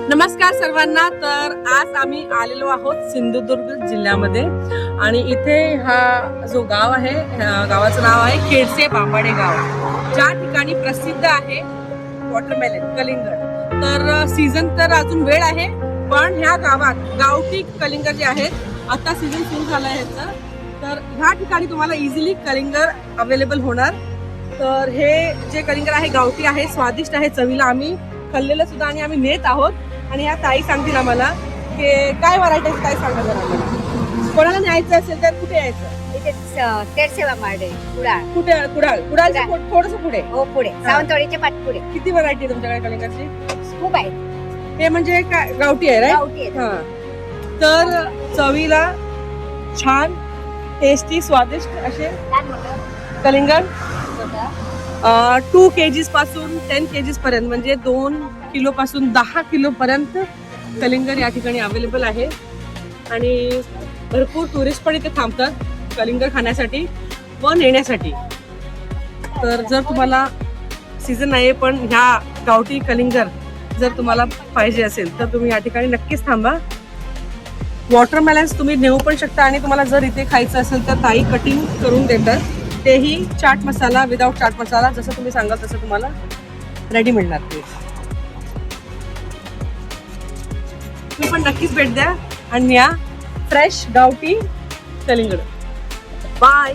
नमस्कार सर्वांना. तर आज आम्ही आलेलो आहोत सिंधुदुर्ग जिल्ह्यामध्ये आणि इथे हा जो गाव आहे, गावाचं नाव आहे खेडसे बांबाडे गाव, ज्या ठिकाणी प्रसिद्ध आहे वॉटरमेलन कलिंगड. तर सीझन तर अजून वेळ आहे, पण ह्या गावात गावठी कलिंगड जे आहेत आता सीझन सुरू झालं आहे तर ह्या ठिकाणी तुम्हाला इझिली कलिंगड अवेलेबल होणार. तर हे जे कलिंगड आहे गावठी आहे, स्वादिष्ट आहे, चवीला आम्ही खाल्लेलं सुद्धा आणि आम्ही नेत आहोत. आणि ह्या ताई सांगतील आम्हाला की काय व्हरायटी काय सांगा जरा आम्हाला. कोणाला न्यायचं असेल तर कुठे यायचं? इथे खेडसे बांबाडे कुडाळ. कुठे कुडाळच्या थोडस पुढे. हो पुढे सावंतवाडीच्या पाठपुढे. किती व्हरायटी आहे तुमच्याकडे कलिंगडची? खूप आहे. हे म्हणजे काय गावठी आहे, गावठी आहे. हा. तर चवीला छान टेस्टी स्वादिष्ट असे लहान मोठं कलिंगड छोटं. 2 kgs पासून 10 kgs पर्यंत, म्हणजे 2 किलो पासून 10 किलो पर्यंत कलिंगड या ठिकाणी अवेलेबल आहे. आणि भरपूर टुरिस्ट पण इथे थांबतात कलिंगड खाण्यासाठी व नेण्यासाठी. तर जर तुम्हाला सीझन आहे पण ह्या गावठी कलिंगड जर तुम्हाला पाहिजे असेल तर तुम्ही या ठिकाणी नक्कीच थांबा. वॉटरमेलन्स तुम्ही नेऊ पण शकता आणि तुम्हाला जर इथे खायचं असेल तर ताई कटिंग करून देतात. तेही चाट मसाला, विदाउट चाट मसाला, जसं तुम्ही सांगाल तसं तुम्हाला रेडी मिळणार. ते तुम्ही पण नक्कीच भेट द्या आणि या फ्रेश गावठी कलिंगड. बाय.